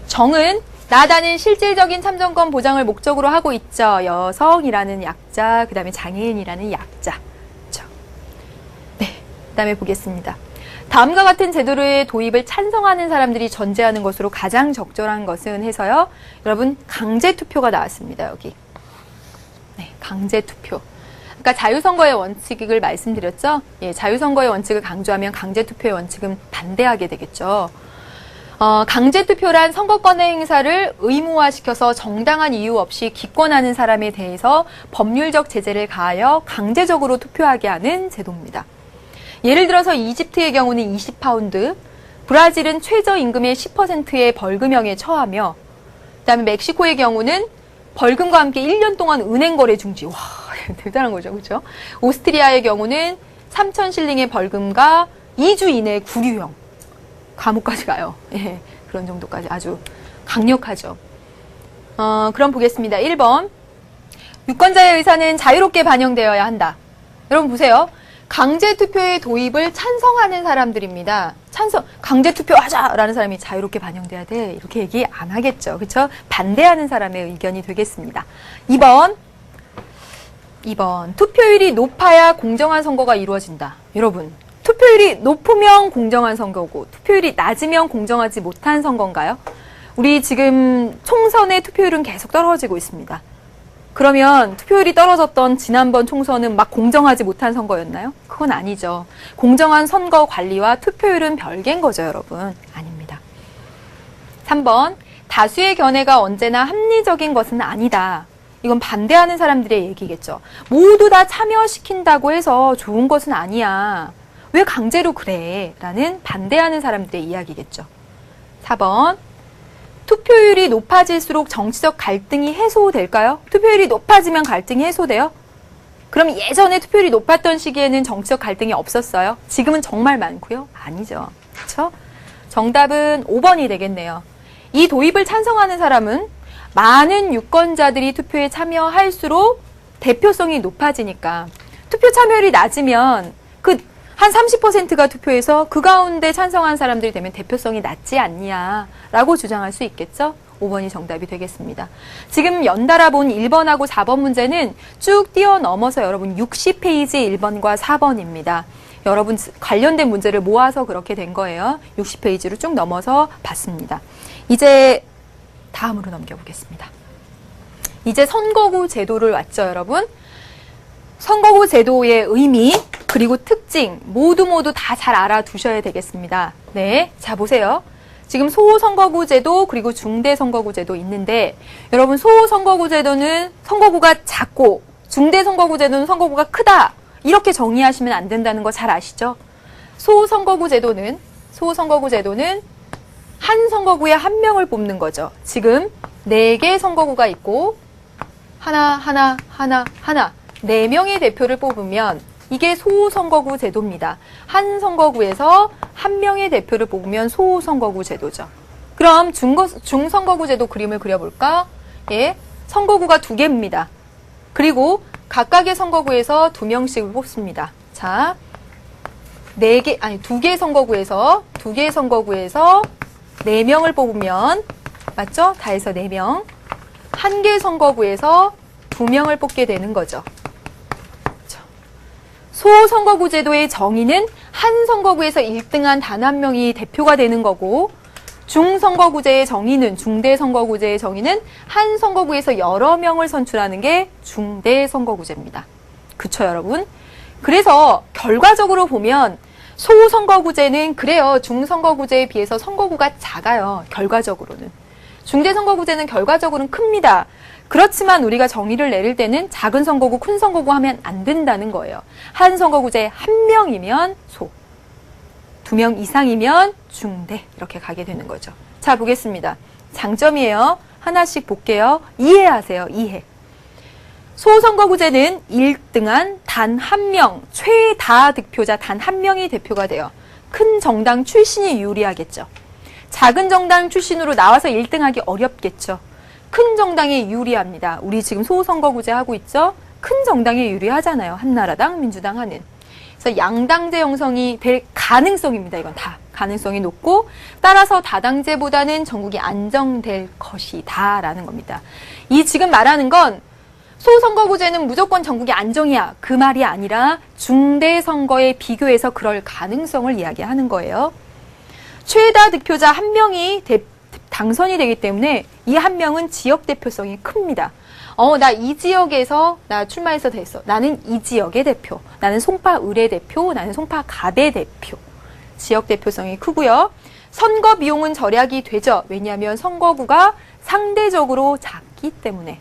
정은 나다는 실질적인 참정권 보장을 목적으로 하고 있죠. 여성이라는 약자, 그 다음에 장애인이라는 약자. 그렇죠. 네, 그 다음에 보겠습니다. 다음과 같은 제도의 도입을 찬성하는 사람들이 전제하는 것으로 가장 적절한 것은 해서요. 여러분, 강제투표가 나왔습니다. 여기. 네, 강제투표. 그러니까 자유선거의 원칙을 말씀드렸죠. 예, 자유선거의 원칙을 강조하면 강제투표의 원칙은 반대하게 되겠죠. 강제투표란 선거권의 행사를 의무화시켜서 정당한 이유 없이 기권하는 사람에 대해서 법률적 제재를 가하여 강제적으로 투표하게 하는 제도입니다. 예를 들어서 이집트의 경우는 20파운드, 브라질은 최저임금의 10%의 벌금형에 처하며, 그다음에 멕시코의 경우는 벌금과 함께 1년 동안 은행 거래 중지. 와, 대단한 거죠, 그렇죠? 오스트리아의 경우는 3,000실링의 벌금과 2주 이내 구류형. 감옥까지 가요. 예, 그런 정도까지 아주 강력하죠. 그럼 보겠습니다. 1번. 유권자의 의사는 자유롭게 반영되어야 한다. 여러분 보세요. 강제투표의 도입을 찬성하는 사람들입니다. 강제투표하자라는 사람이 자유롭게 반영돼야 돼. 이렇게 얘기 안 하겠죠. 그렇죠? 반대하는 사람의 의견이 되겠습니다. 2번. 투표율이 높아야 공정한 선거가 이루어진다. 여러분. 투표율이 높으면 공정한 선거고 투표율이 낮으면 공정하지 못한 선거인가요? 우리 지금 총선의 투표율은 계속 떨어지고 있습니다. 그러면 투표율이 떨어졌던 지난번 총선은 막 공정하지 못한 선거였나요? 그건 아니죠. 공정한 선거 관리와 투표율은 별개인 거죠, 여러분. 아닙니다. 3번, 다수의 견해가 언제나 합리적인 것은 아니다. 이건 반대하는 사람들의 얘기겠죠. 모두 다 참여시킨다고 해서 좋은 것은 아니야. 왜 강제로 그래? 라는 반대하는 사람들의 이야기겠죠. 4번. 투표율이 높아질수록 정치적 갈등이 해소될까요? 투표율이 높아지면 갈등이 해소돼요? 그럼 예전에 투표율이 높았던 시기에는 정치적 갈등이 없었어요? 지금은 정말 많고요? 아니죠. 그렇죠? 정답은 5번이 되겠네요. 이 도입을 찬성하는 사람은 많은 유권자들이 투표에 참여할수록 대표성이 높아지니까 투표 참여율이 낮으면 그 한 30%가 투표해서 그 가운데 찬성한 사람들이 되면 대표성이 낮지 않냐라고 주장할 수 있겠죠? 5번이 정답이 되겠습니다. 지금 연달아 본 1번하고 4번 문제는 쭉 뛰어넘어서 여러분 60페이지 1번과 4번입니다. 여러분 관련된 문제를 모아서 그렇게 된 거예요. 60페이지로 쭉 넘어서 봤습니다. 이제 다음으로 넘겨보겠습니다. 이제 선거구 제도를 왔죠, 여러분. 선거구 제도의 의미 그리고 특징 모두 다 잘 알아두셔야 되겠습니다. 네, 자 보세요. 지금 소선거구 제도 그리고 중대선거구 제도 있는데 여러분 소선거구 제도는 선거구가 작고 중대선거구 제도는 선거구가 크다 이렇게 정의하시면 안 된다는 거 잘 아시죠? 소선거구 제도는 한 선거구에 한 명을 뽑는 거죠. 지금 4개 선거구가 있고 하나 4명의 대표를 뽑으면 이게 소선거구 제도입니다. 한 선거구에서 한 명의 대표를 뽑으면 소선거구 제도죠. 그럼 중선거구 제도 그림을 그려볼까? 예, 선거구가 2개입니다. 그리고 각각의 선거구에서 2명씩을 뽑습니다. 자, 2개 선거구에서 4명을 뽑으면 맞죠? 다 해서 4명. 1개 선거구에서 2명을 뽑게 되는 거죠. 소선거구 제도의 정의는 한 선거구에서 1등한 단 한 명이 대표가 되는 거고 중선거구제의 정의는 중대선거구제의 정의는 한 선거구에서 여러 명을 선출하는 게 중대선거구제입니다. 그쵸 여러분? 그래서 결과적으로 보면 소선거구제는 그래요. 중선거구제에 비해서 선거구가 작아요. 결과적으로는. 중대선거구제는 결과적으로는 큽니다. 그렇지만 우리가 정의를 내릴 때는 작은 선거구, 큰 선거구 하면 안 된다는 거예요. 한 선거구제에 1명이면 소, 2명 이상이면 중대 이렇게 가게 되는 거죠. 자, 보겠습니다. 장점이에요. 하나씩 볼게요. 이해하세요. 이해. 소선거구제는 1등한 단 1명, 최다 득표자 단 1명이 대표가 돼요. 큰 정당 출신이 유리하겠죠. 작은 정당 출신으로 나와서 1등하기 어렵겠죠. 큰 정당에 유리합니다. 우리 지금 소선거구제 하고 있죠? 큰 정당에 유리하잖아요. 한나라당, 민주당 하는. 그래서 양당제 형성이 될 가능성입니다. 이건 다 가능성이 높고 따라서 다당제보다는 전국이 안정될 것이다 라는 겁니다. 이 지금 말하는 건 소선거구제는 무조건 전국이 안정이야. 그 말이 아니라 중대선거에 비교해서 그럴 가능성을 이야기하는 거예요. 최다 득표자 1명이 당선이 되기 때문에 이 1명은 지역 대표성이 큽니다. 나 이 지역에서 나 출마해서 됐어. 나는 이 지역의 대표. 나는 송파 의뢰 대표. 나는 송파 가대 대표. 지역 대표성이 크고요. 선거 비용은 절약이 되죠. 왜냐하면 선거구가 상대적으로 작기 때문에.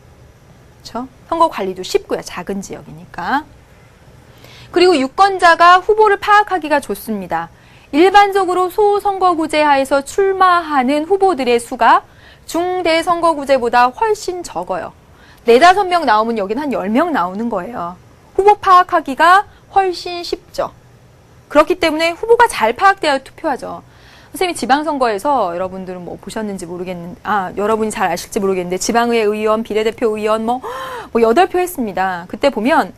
그렇죠? 선거 관리도 쉽고요. 작은 지역이니까. 그리고 유권자가 후보를 파악하기가 좋습니다. 일반적으로 소선거구제 하에서 출마하는 후보들의 수가 중대선거구제보다 훨씬 적어요. 4, 5명 나오면 여긴 한 10명 나오는 거예요. 후보 파악하기가 훨씬 쉽죠. 그렇기 때문에 후보가 잘 파악되어야 투표하죠. 선생님이 지방선거에서 여러분들은 뭐 보셨는지 모르겠는데, 여러분이 잘 아실지 모르겠는데, 지방의회 의원, 비례대표 의원 뭐 8표 했습니다. 그때 보면,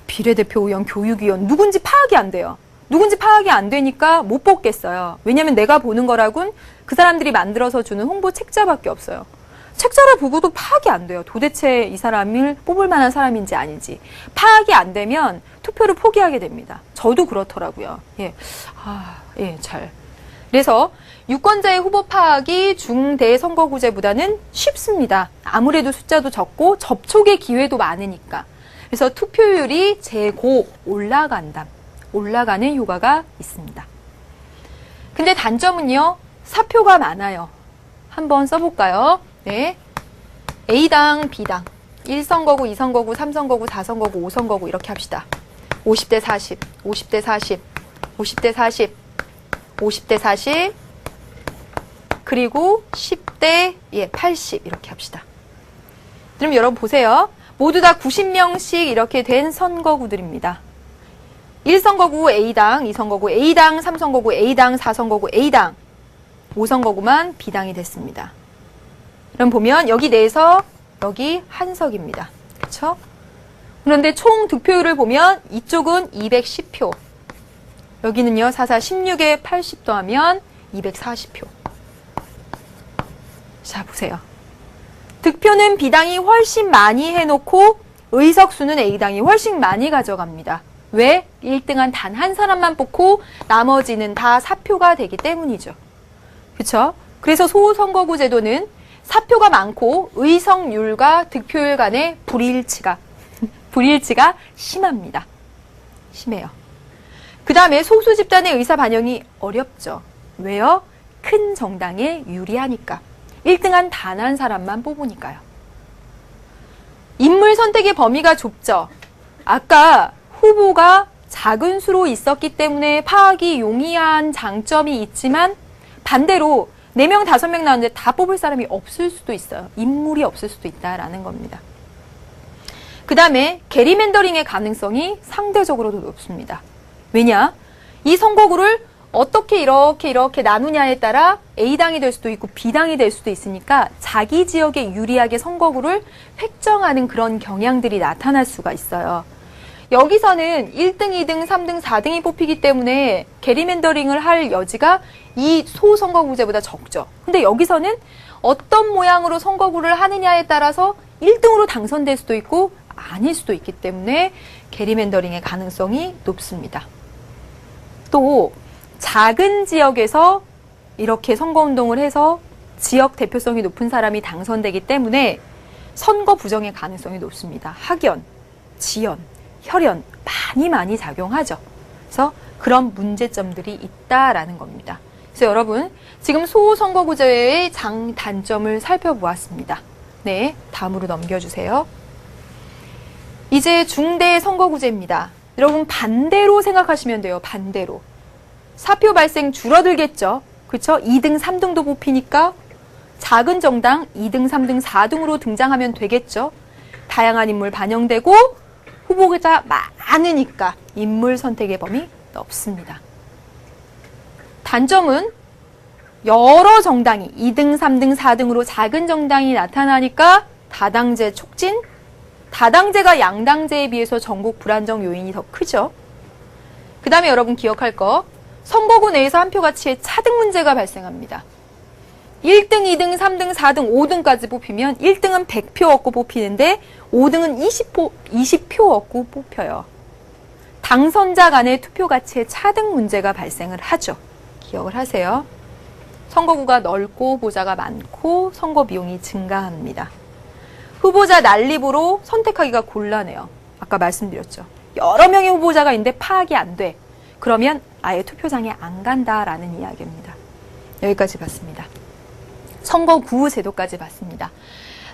비례대표 의원, 교육위원, 누군지 파악이 안 돼요. 누군지 파악이 안 되니까 못 뽑겠어요. 왜냐면 내가 보는 거라곤 그 사람들이 만들어서 주는 홍보 책자밖에 없어요. 책자를 보고도 파악이 안 돼요. 도대체 이 사람을 뽑을 만한 사람인지 아닌지. 파악이 안 되면 투표를 포기하게 됩니다. 저도 그렇더라고요. 잘. 그래서 유권자의 후보 파악이 중대선거구제보다는 쉽습니다. 아무래도 숫자도 적고 접촉의 기회도 많으니까. 그래서 투표율이 제고 올라가는 효과가 있습니다. 근데 단점은요, 사표가 많아요. 한번 써볼까요? 네. A당, B당. 1선거구, 2선거구, 3선거구, 4선거구, 5선거구 이렇게 합시다. 50대 40, 50대 40, 50대 40, 50대 40, 그리고 10대 80 이렇게 합시다. 그럼 여러분 보세요. 모두 다 90명씩 이렇게 된 선거구들입니다. 1선거구 A당, 2선거구 A당, 3선거구 A당, 4선거구 A당, 5선거구만 B당이 됐습니다. 그럼 보면 여기 내에서 여기 한석입니다. 그렇죠? 그런데 총 득표율을 보면 이쪽은 210표, 여기는요, 4, 16에 80 더하면 240표. 자, 보세요. 득표는 B당이 훨씬 많이 해놓고 의석수는 A당이 훨씬 많이 가져갑니다. 왜? 1등한 단 한 사람만 뽑고 나머지는 다 사표가 되기 때문이죠. 그쵸? 그래서 소선거구 제도는 사표가 많고 의석률과 득표율 간의 불일치가 심합니다. 심해요. 그 다음에 소수 집단의 의사 반영이 어렵죠. 왜요? 큰 정당에 유리하니까. 1등한 단 한 사람만 뽑으니까요. 인물 선택의 범위가 좁죠. 아까 후보가 작은 수로 있었기 때문에 파악이 용이한 장점이 있지만 반대로 4명, 5명 나왔는데 다 뽑을 사람이 없을 수도 있어요. 인물이 없을 수도 있다라는 겁니다. 그 다음에 게리맨더링의 가능성이 상대적으로도 높습니다. 왜냐? 이 선거구를 어떻게 이렇게 나누냐에 따라 A당이 될 수도 있고 B당이 될 수도 있으니까 자기 지역에 유리하게 선거구를 획정하는 그런 경향들이 나타날 수가 있어요. 여기서는 1등, 2등, 3등, 4등이 뽑히기 때문에 게리맨더링을 할 여지가 이 소선거구제보다 적죠. 근데 여기서는 어떤 모양으로 선거구를 하느냐에 따라서 1등으로 당선될 수도 있고 아닐 수도 있기 때문에 게리맨더링의 가능성이 높습니다. 또 작은 지역에서 이렇게 선거운동을 해서 지역 대표성이 높은 사람이 당선되기 때문에 선거 부정의 가능성이 높습니다. 학연, 지연, 혈연 많이 작용하죠. 그래서 그런 문제점들이 있다라는 겁니다. 그래서 여러분 지금 소선거구제의 장단점을 살펴보았습니다. 네, 다음으로 넘겨주세요. 이제 중대선거구제입니다. 여러분 반대로 생각하시면 돼요. 반대로. 사표 발생 줄어들겠죠. 그렇죠? 2등, 3등도 뽑히니까 작은 정당 2등, 3등, 4등으로 등장하면 되겠죠. 다양한 인물 반영되고 후보자 많으니까 인물 선택의 범위 넓습니다. 단점은 여러 정당이 2등, 3등, 4등으로 작은 정당이 나타나니까 다당제 촉진, 다당제가 양당제에 비해서 전국 불안정 요인이 더 크죠. 그 다음에 여러분 기억할 거, 선거구 내에서 한 표 가치의 차등 문제가 발생합니다. 1등, 2등, 3등, 4등, 5등까지 뽑히면 1등은 100표 얻고 뽑히는데 5등은 20표 얻고 뽑혀요. 당선자 간의 투표 가치의 차등 문제가 발생을 하죠. 기억을 하세요. 선거구가 넓고 후보자가 많고 선거 비용이 증가합니다. 후보자 난립으로 선택하기가 곤란해요. 아까 말씀드렸죠. 여러 명의 후보자가 있는데 파악이 안 돼. 그러면 아예 투표장에 안 간다라는 이야기입니다. 여기까지 봤습니다. 선거구 제도까지 봤습니다.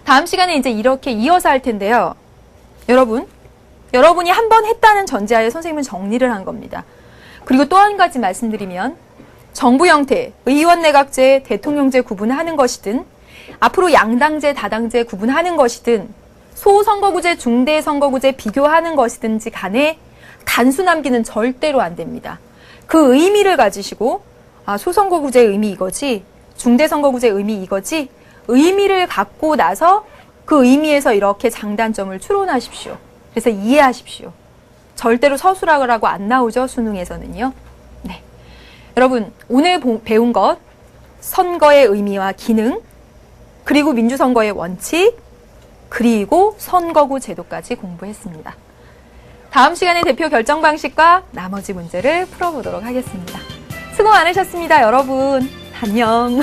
다음 시간에 이제 이렇게 이어서 할 텐데요. 여러분이 한 번 했다는 전제하에 선생님은 정리를 한 겁니다. 그리고 또 한 가지 말씀드리면 정부 형태, 의원 내각제, 대통령제 구분하는 것이든 앞으로 양당제, 다당제 구분하는 것이든 소선거구제, 중대선거구제 비교하는 것이든지 간에 단수 남기는 절대로 안 됩니다. 그 의미를 가지시고 소선거구제의 의미 이거지, 중대선거구제의 의미 이거지, 의미를 갖고 나서 그 의미에서 이렇게 장단점을 추론하십시오. 그래서 이해하십시오. 절대로 서술하라고 안 나오죠, 수능에서는요. 네, 여러분 오늘 배운 것, 선거의 의미와 기능, 그리고 민주선거의 원칙, 그리고 선거구 제도까지 공부했습니다. 다음 시간에 대표 결정 방식과 나머지 문제를 풀어보도록 하겠습니다. 수고 많으셨습니다, 여러분. 안녕.